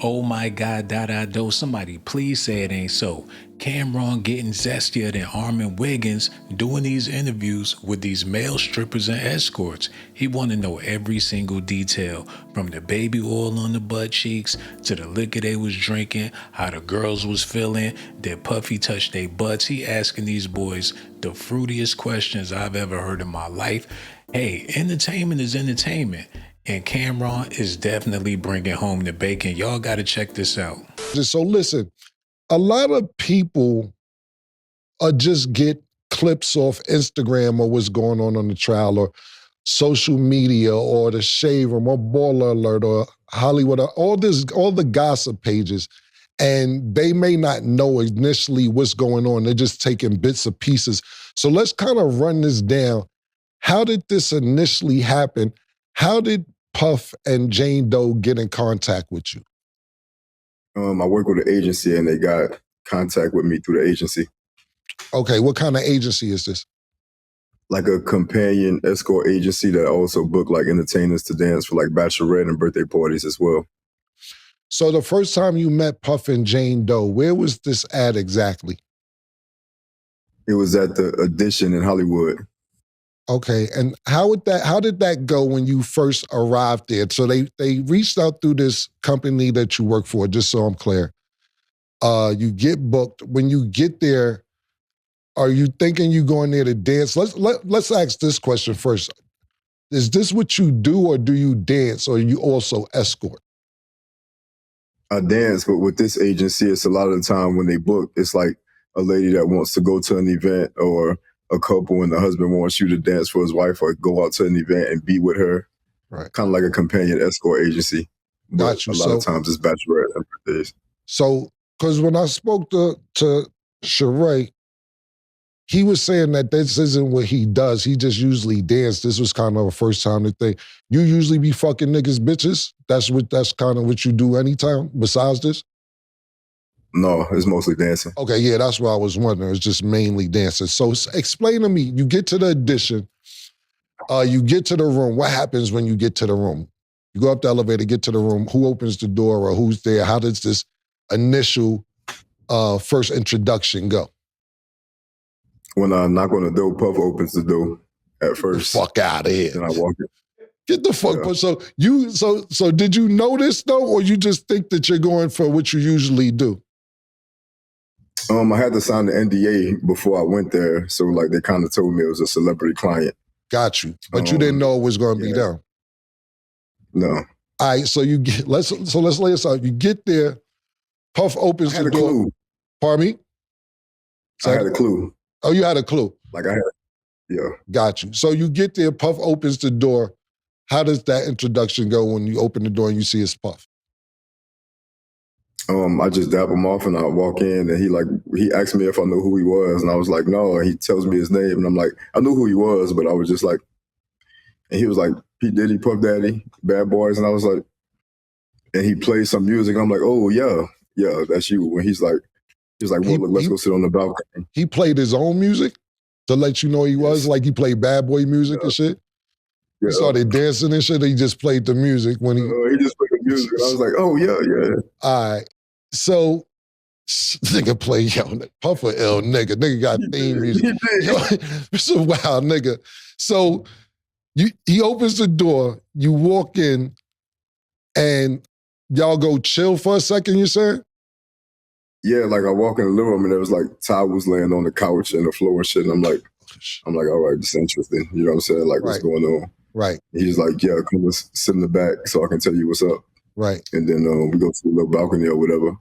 Oh my God, do. Somebody please say it ain't so. Cameron getting zestier than Armin Wiggins doing these interviews with these male strippers and escorts. He want to know every single detail, from the baby oil on the butt cheeks to the liquor they was drinking, how the girls was feeling, did Puffy touch their butts. He asking these boys the fruitiest questions I've ever heard in my life. Hey, entertainment is entertainment. And Cameron is definitely bringing home the bacon. Y'all got to check this out. So listen, a lot of people just get clips off Instagram or what's going on the trial or social media or the Shade Room or Baller Alert or Hollywood, or all the gossip pages. And they may not know initially what's going on. They're just taking bits and pieces. So let's kind of run this down. How did this initially happen? How did Puff and Jane Doe get in contact with you? I work with an agency and they got contact with me through the agency. Okay, what kind of agency is this? Like a companion escort agency that also book like entertainers to dance for like bachelorette and birthday parties as well. So the first time you met Puff and Jane Doe, where was this at exactly? It was at the Edition in Hollywood. Okay, and how did that go when you first arrived there? So they reached out through this company that you work for, just so I'm clear. You get booked. When you get there, are you thinking you going there to dance? Let's ask this question first. Is this what you do, or do you dance, or you also escort? I dance, but with this agency, it's a lot of the time when they book, it's like a lady that wants to go to an event, or a couple and the husband wants you to dance for his wife or go out to an event and be with her. Right. Kind of like a companion escort agency. Got you. A lot of times it's bachelorette and birthdays. So, because when I spoke to Sheree, he was saying that this isn't what he does. He just usually dances. This was kind of a first time thing. You usually be fucking niggas bitches? That's kind of what you do anytime besides this? No, it's mostly dancing. Okay, yeah, that's what I was wondering. It's just mainly dancing. So explain to me, you get to the Edition, you get to the room. What happens when you get to the room? You go up the elevator, get to the room. Who opens the door or who's there? How does this initial first introduction go? When I knock on the door, Puff opens the door at first. Fuck out of here. Then I walk in. Get the fuck. Yeah. So did you know this though, or you just think that you're going for what you usually do? I had to sign the NDA before I went there, so like they kind of told me it was a celebrity client. Got you, but you didn't know it was going to be them. No. All right, so let's lay this out. You get there, Puff opens the door. Clue. Pardon me? I had a clue. Oh, you had a clue. Like I had, yeah. Got you. So you get there, Puff opens the door. How does that introduction go when you open the door and you see it's Puff? I just dap him off and I walk in and he asked me if I knew who he was and I was like, no, and he tells me his name and I'm like, I knew who he was, but I was just like, and he was like, P. Diddy, Puff Daddy, Bad Boys, and I was like, and he played some music. I'm like, oh yeah, that's you. And he's like, well, look, let's go sit on the balcony. He played his own music to let you know he was, like he played Bad Boy music and shit? Yeah. He started dancing and shit, he just played the music when he just played the music. And I was like, oh yeah. All right. So, nigga play, yo, Puff a ill nigga. Nigga got theme music. Yo, it's a wild nigga. So, he opens the door, you walk in, and y'all go chill for a second, you said? Yeah, like I walk in the living room and there was like towels laying on the couch and the floor and shit. And I'm like, all right, this is interesting. You know what I'm saying? Like, what's going on? Right. He's like, yeah, come let's sit in the back so I can tell you what's up. Right. And then we go to the little balcony or whatever.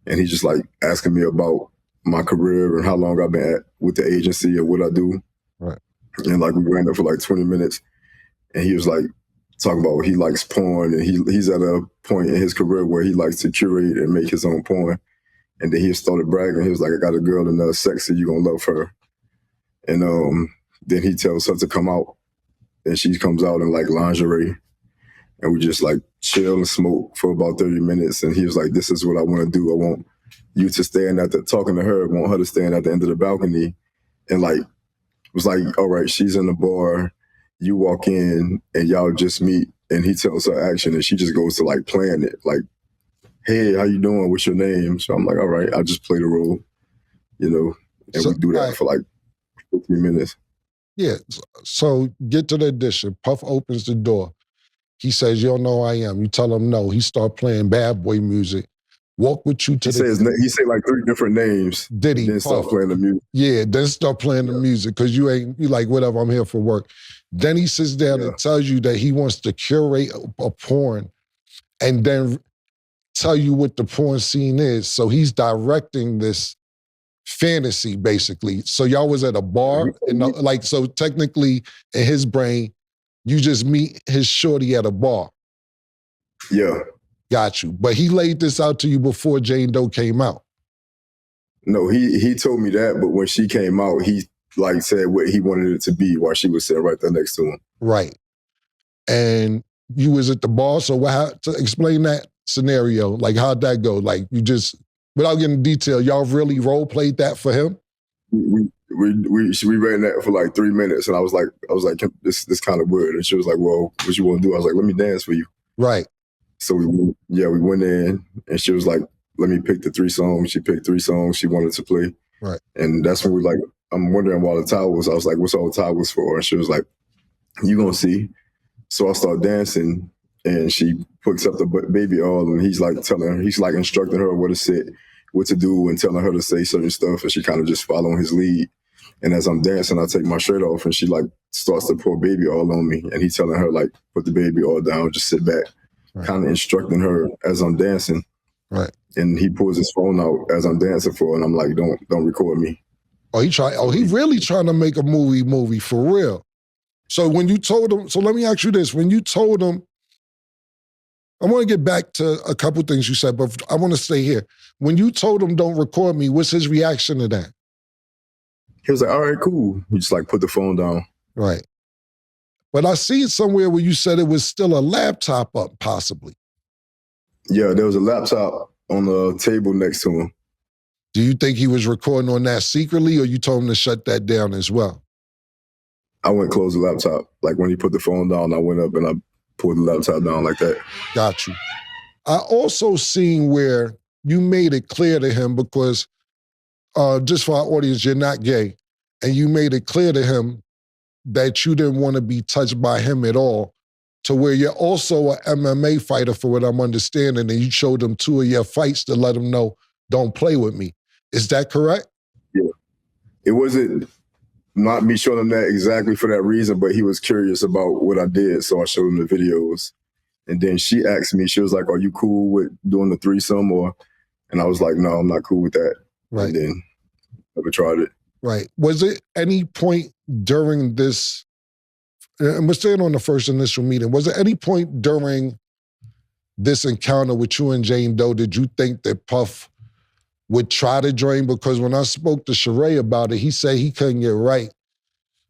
And he's just like asking me about my career and how long I've been with the agency or what I do. Right. And like we ran there for like 20 minutes. And he was like talking about he likes porn and he's at a point in his career where he likes to curate and make his own porn. And then he started bragging. He was like, I got a girl in there, sexy, you gonna love her. And then he tells her to come out. And she comes out in like lingerie. And we just like chill and smoke for about 30 minutes. And he was like, this is what I want to do. I want you to stand talking to her, I want her to stand at the end of the balcony. And like, it was like, all right, she's in the bar. You walk in and y'all just meet. And he tells her action and she just goes to like playing it, like hey, how you doing? What's your name? So I'm like, all right, I'll just play the role, you know, and So, we do that for like 15 minutes. Yeah. So get to the audition. Puff opens the door. He says, you don't know who I am. You tell him no. He start playing bad boy music. Walk with you to He said like 3 different names. Diddy, and then Puff. start playing the music. Yeah, then start playing the music because you like, whatever, I'm here for work. Then he sits down and tells you that he wants to curate a porn and then tell you what the porn scene is. So he's directing this fantasy, basically. So y'all was at a bar, and so technically in his brain, you just meet his shorty at a bar. Yeah. Got you. But he laid this out to you before Jane Doe came out. No, he told me that, but when she came out, he like said what he wanted it to be while she was sitting right there next to him. Right. And you was at the bar, so to explain that scenario, like how'd that go? Like you just, without getting detail, y'all really role played that for him? We ran that for like 3 minutes, and I was like, this kind of weird. And she was like, well, what you want to do? I was like, let me dance for you. Right. So we went in, and she was like, let me pick the 3 songs. She picked 3 songs she wanted to play. Right. And that's when we like, I'm wondering why the towels. I was like, what's all the towels for? And she was like, you gonna see. So I start dancing, and she picks up the baby oil, and he's like instructing her what to say, what to do, and telling her to say certain stuff, and she kind of just following his lead. And as I'm dancing, I take my shirt off, and she like starts to pour baby oil on me, and he's telling her like, put the baby oil down, just sit back, kind of instructing her as I'm dancing. Right. And he pulls his phone out as I'm dancing for her, and I'm like, don't record me. He really trying to make a movie for real. So when you told him, so let me ask you this, when you told him, I want to get back to a couple things you said, but I want to stay here. When you told him don't record me, what's his reaction to that? He was like, all right, cool. He just like put the phone down. Right. But I see it somewhere where you said it was still a laptop up, possibly. Yeah, there was a laptop on the table next to him. Do you think he was recording on that secretly, or you told him to shut that down as well? I went close the laptop. Like when he put the phone down, I went up and I pulled the laptop down like that. Got you. I also seen where you made it clear to him, because just for our audience, you're not gay, and you made it clear to him that you didn't want to be touched by him at all, to where you're also an MMA fighter, for what I'm understanding, and you showed him 2 of your fights to let him know, don't play with me. Is that correct? Yeah. It wasn't not me showing him that exactly for that reason, but he was curious about what I did, so I showed him the videos. And then she asked me, she was like, are you cool with doing the threesome? And I was like, no, I'm not cool with that. Right. And then never tried it. Right. Was it any point during this, and we're staying on the first initial meeting, was there any point during this encounter with you and Jane Doe, did you think that Puff would try to join? Because when I spoke to Sheree about it, he said he couldn't get right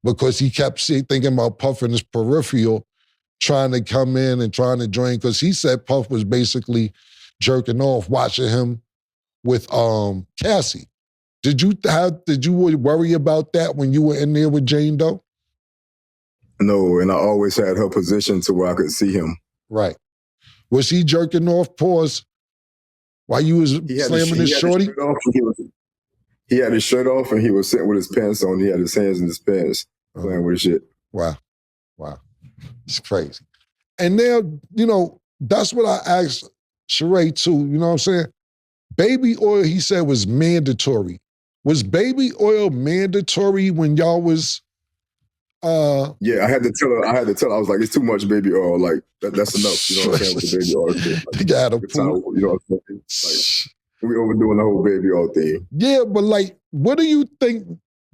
because he kept thinking about Puff in his peripheral, trying to come in and trying to join, because he said Puff was basically jerking off watching him with Cassie. Did you worry about that when you were in there with Jane Doe? No, and I always had her position to where I could see him. Right. Was he jerking off, pause, while you was slamming his shorty? He had his shirt off and he was sitting with his pants on. He had his hands in his pants playing with his shit. Wow. It's crazy. And now, that's what I asked Sheree too, you know what I'm saying? Baby oil, he said, was mandatory. Was baby oil mandatory when y'all was Yeah, I had to tell her. I was like, it's too much baby oil. Like that's enough. You know what I'm saying? With the baby oil thing. Like, you gotta you know what I'm saying? Like, we overdoing the whole baby oil thing. Yeah, but like, what do you think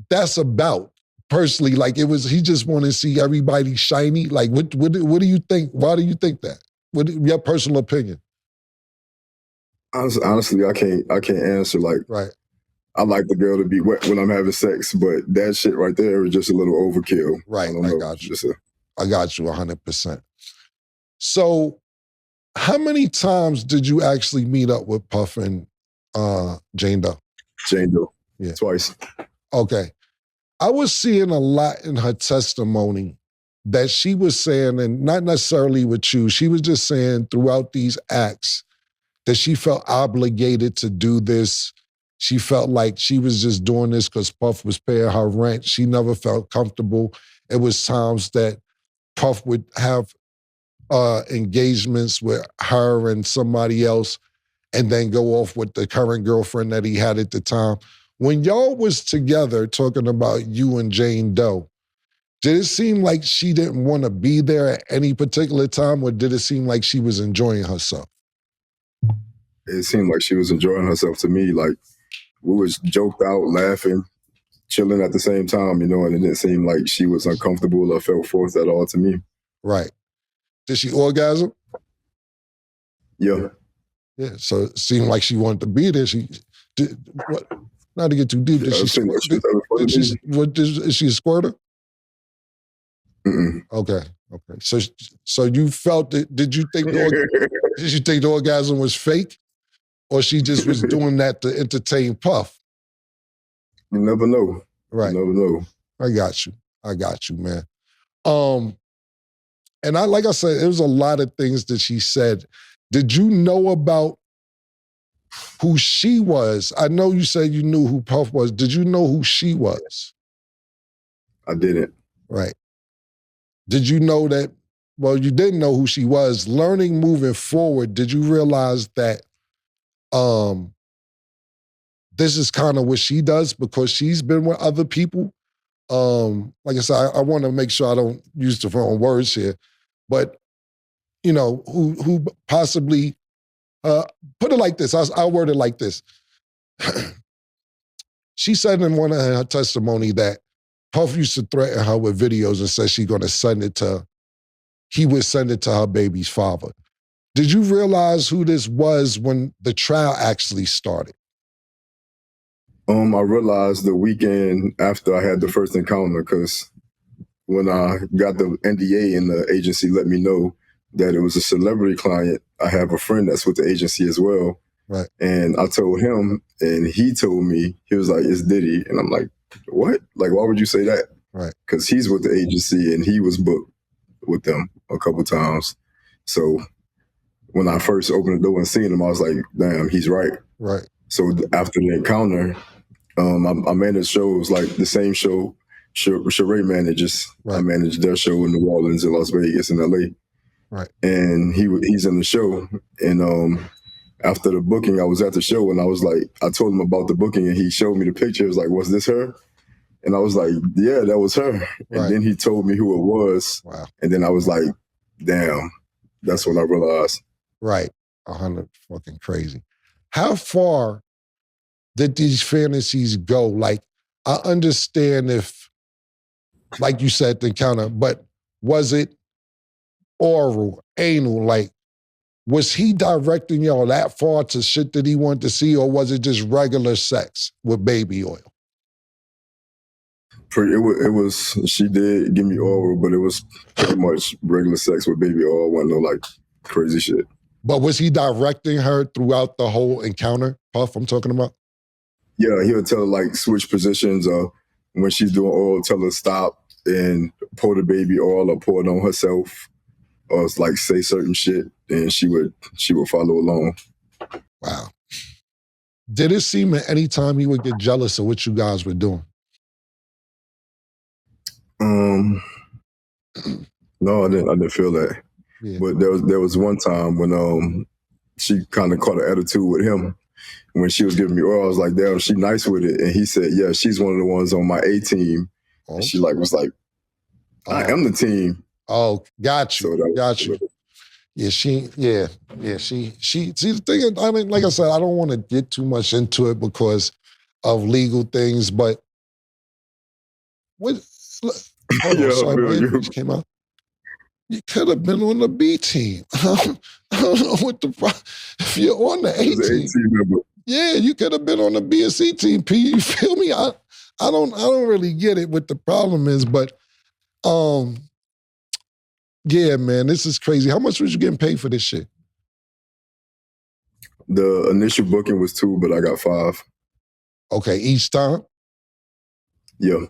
that's about? Personally, like he just want to see everybody shiny. Like, what do you think? Why do you think that? What your personal opinion? Honestly, I can't answer. Like, right. I like the girl to be wet when I'm having sex, but that shit right there is just a little overkill. Right, I got you. I got you 100%. So, how many times did you actually meet up with Puff and Jane Doe? Jane Doe, yeah, twice. Okay, I was seeing a lot in her testimony that she was saying, and not necessarily with you, she was just saying throughout these acts that she felt obligated to do this. She felt like she was just doing this because Puff was paying her rent. She never felt comfortable. It was times that Puff would have engagements with her and somebody else and then go off with the current girlfriend that he had at the time. When y'all was together talking about you and Jane Doe, did it seem like she didn't want to be there at any particular time, or did it seem like she was enjoying herself? It seemed like she was enjoying herself to me. Like, we was joked out, laughing, chilling at the same time, and it didn't seem like she was uncomfortable or felt forced at all to me. Right. Did she orgasm? Yeah. Yeah, so it seemed like she wanted to be there. She did what? Not to get too deep. Did she? Is she a squirter? Mm-mm. Okay. So you felt it? Did you think the orgasm was fake, or she just was doing that to entertain Puff? You never know. Right. You never know. I got you, man. And like I said, there was a lot of things that she said. Did you know about who she was? I know you said you knew who Puff was. Did you know who she was? I didn't. Right. Did you know that, well, you didn't know who she was. Learning moving forward, did you realize that this is kind of what she does because she's been with other people? Like I said, I want to make sure I don't use the wrong words here, but who possibly, put it like this, I'll word it like this. She said in one of her testimony that Puff used to threaten her with videos and said he would send it to her baby's father. Did you realize who this was when the trial actually started? I realized the weekend after I had the first encounter, because when I got the NDA and the agency let me know that it was a celebrity client, I have a friend that's with the agency as well. Right. And I told him, and he told me, he was like, it's Diddy. And I'm like, what? Like, why would you say that? Right. Because he's with the agency and he was booked with them a couple times. So when I first opened the door and seen him, I was like, damn, he's right. Right. So after the encounter, I managed shows like the same show Sheree manages. Right. I managed their show in New Orleans, in Las Vegas, in LA. Right. And he's in the show. And after the booking, I was at the show and I was like, I told him about the booking and he showed me the picture. He was like, was this her? And I was like, yeah, that was her. Right. And then he told me who it was. Wow. And then I was like, damn, that's when I realized. Right. 100 fucking crazy. How far did these fantasies go? Like, I understand if, like you said, the encounter, but was it oral, anal? Like, was he directing y'all that far to shit that he wanted to see, or was it just regular sex with baby oil? It was, she did give me oral, but it was pretty much regular sex with baby oil. Wasn't no like crazy shit. But was he directing her throughout the whole encounter, Puff, I'm talking about? Yeah, he would tell her like switch positions, when she's doing oral, tell her stop and pour the baby oil or pour it on herself, or like say certain shit, and she would follow along. Wow. Did it seem at any time he would get jealous of what you guys were doing? No, I didn't feel that. Yeah. But there was one time when she kind of caught an attitude with him when she was giving me oil. I was like, damn, she nice with it. And he said, yeah, she's one of the ones on my A team. Oh. And she was like, I am the team. Oh, got you. So got you. Yeah, see, the thing is, I mean, like I said, I don't want to get too much into it because of legal things, but came out. You could have been on the B team. I don't know what the problem. If you're on the A team, yeah, you could have been on the B or C team. P, you feel me? I don't really get it. What the problem is, but yeah, man, this is crazy. How much was you getting paid for this shit? The initial booking was $2, but I got $5. Okay, each time? Yeah.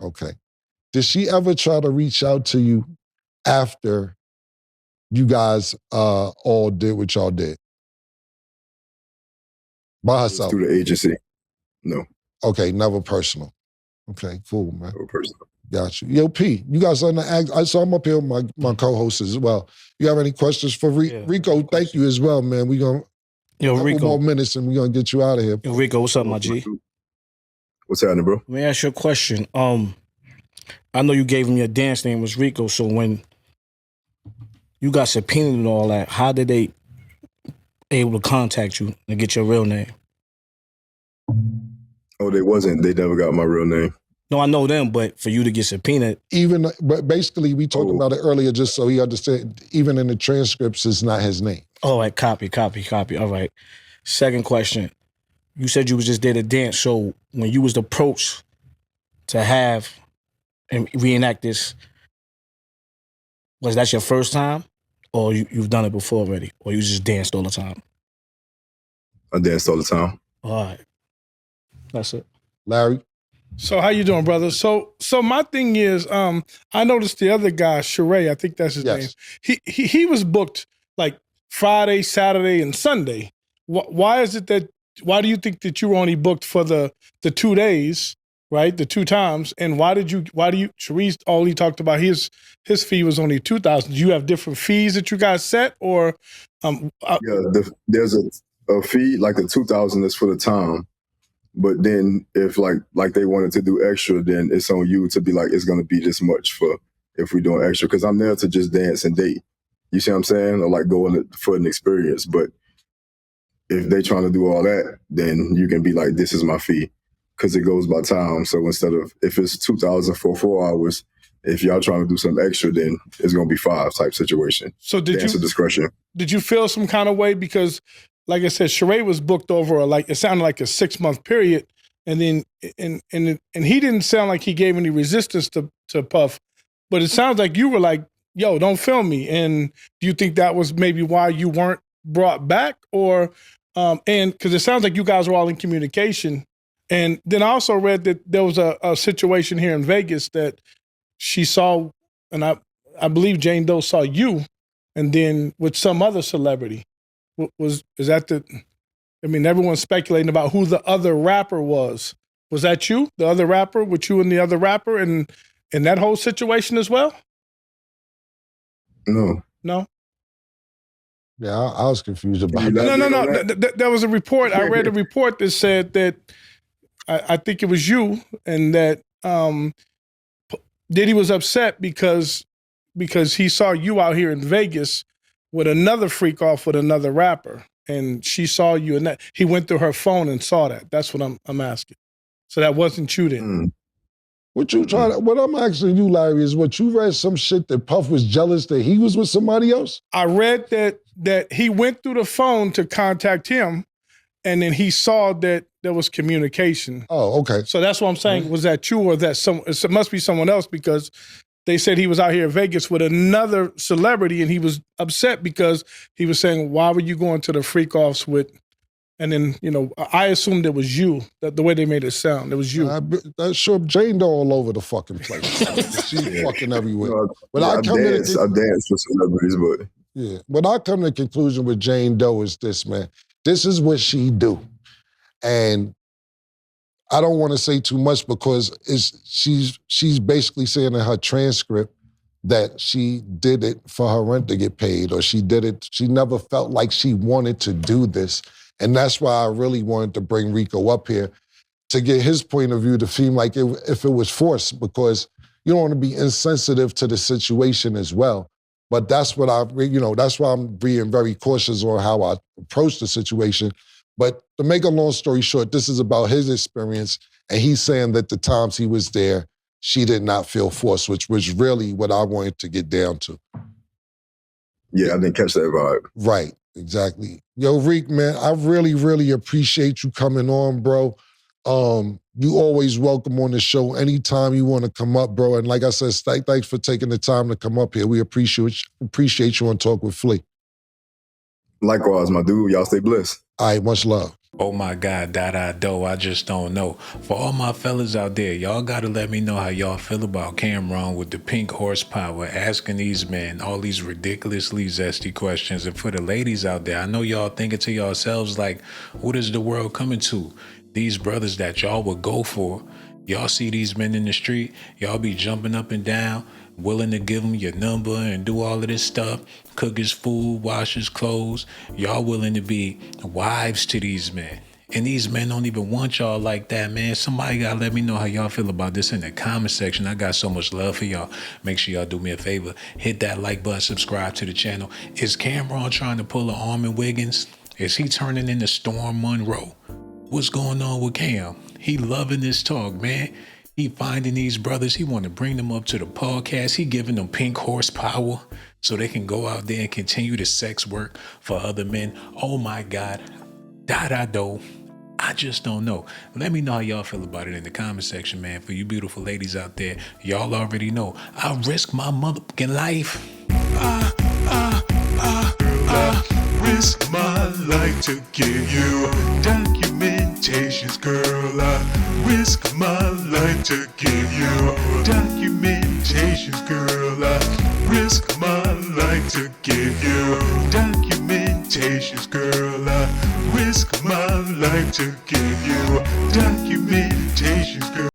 Okay. Did she ever try to reach out to you after you guys all did what y'all did? By It was herself? through the agency. No. Okay, never personal. Okay, cool, man. Never personal. Got you. Yo, P, you got something to ask? So I'm up here with my co-hosts as well. You have any questions for Rico? Thank you as well, man. We're going to a couple more minutes and we're going to get you out of here. Yo, Rico, what's up, my G? What's happening, bro? Let me ask you a question. I know you gave him your dance name was Rico, so when you got subpoenaed and all that, how did they able to contact you and get your real name? Oh, they never got my real name. No, I know them, but for you to get subpoenaed. But basically, we talked about it earlier just so he understood, even in the transcripts, it's not his name. All right, copy. All right. Second question. You said you was just there to dance, so when you was approached to have and reenact this, was that your first time? Or you've done it before already? Or you just danced all the time? I danced all the time. All right. That's it. Larry? So how you doing, brother? So my thing is, I noticed the other guy, Sheree, I think that's his name. He was booked like Friday, Saturday, and Sunday. Why do you think that you were only booked for the 2 days, right? The 2 times. And why do you, Sheree, all he talked about, his fee was only $2,000. Do you have different fees that you guys set or? There's a fee, like the $2,000 is for the time. But then if like they wanted to do extra, then it's on you to be like, it's going to be this much for if we're doing extra. Because I'm there to just dance and date. You see what I'm saying? Or like go for an experience. But if they trying to do all that, then you can be like, this is my fee. Because it goes by time. So instead of, if it's $2,000 for 4 hours, if y'all trying to do some extra, then it's going to be 5 type situation. So Dancer discretion. Did you feel some kind of way? Because like I said, Sheree was booked over it sounded like a 6-month period. And then, and he didn't sound like he gave any resistance to Puff, but it sounds like you were like, yo, don't film me. And do you think that was maybe why you weren't brought back or, and cause it sounds like you guys were all in communication. And then I also read that there was a situation here in Vegas that she saw, and I believe Jane Doe saw you and then with some other celebrity. Is that everyone's speculating about who the other rapper was. Was that you, the other rapper, with you and the other rapper and in that whole situation as well? No. Yeah, I was confused about that. No. There was a report. I read a report that said that I think it was you and that Diddy was upset because he saw you out here in Vegas with another freak off with another rapper, and she saw you, and that he went through her phone and saw that. That's what I'm asking. So that wasn't you then. What I'm asking you, Larry, is what you read some shit that Puff was jealous that he was with somebody else? I read that he went through the phone to contact him, and then he saw that there was communication. Oh, okay. So that's what I'm saying. Was that you or that it must be someone else because they said he was out here in Vegas with another celebrity and he was upset because he was saying, why were you going to the freak offs with, and then, I assumed it was you, that the way they made it sound, it was you. That's sure Jane Doe all over the fucking place. She's fucking everywhere. I dance for celebrities, but. Yeah, but I come to the conclusion with Jane Doe is this, man. This is what she do. And I don't want to say too much because she's basically saying in her transcript that she did it for her rent to get paid, or she did it, she never felt like she wanted to do this. And that's why I really wanted to bring Rico up here to get his point of view to seem like if it was forced, because you don't want to be insensitive to the situation as well. But that's what that's why I'm being very cautious on how I approach the situation. But to make a long story short, this is about his experience, and he's saying that the times he was there, she did not feel forced, which was really what I wanted to get down to. Yeah, I didn't catch that vibe. Right, exactly. Yo, Reek, man, I really, really appreciate you coming on, bro. You always welcome on the show anytime you want to come up, bro. And like I said, thanks for taking the time to come up here. We appreciate you on Talk with Flea. Likewise, my dude. Y'all stay blessed. All right, much love. Oh my God, do, I just don't know. For all my fellas out there, y'all gotta let me know how y'all feel about Cameron with the pink horsepower, asking these men all these ridiculously zesty questions. And for the ladies out there, I know y'all thinking to yourselves like, what is the world coming to? These brothers that y'all would go for, y'all see these men in the street, y'all be jumping up and down, willing to give him your number and do all of this stuff, cook his food, wash his clothes. Y'all willing to be wives to these men. And these men don't even want y'all like that, man. Somebody gotta let me know how y'all feel about this in the comment section. I got so much love for y'all. Make sure y'all do me a favor. Hit that like button, subscribe to the channel. Is Cameron trying to pull an Armin Wiggins? Is he turning into Storm Monroe? What's going on with Cam? He loving this talk, man. He finding these brothers. He want to bring them up to the podcast. He giving them pink horsepower so they can go out there and continue the sex work for other men. Oh my God. Do. I just don't know. Let me know how y'all feel about it in the comment section, man. For you beautiful ladies out there, y'all already know. I risk my motherfucking life. Risk my life to give you documentations, girl. I risk my life to give you documentations, girl. I risk my life to give you documentations, girl. I risk my life to give you documentations, girl.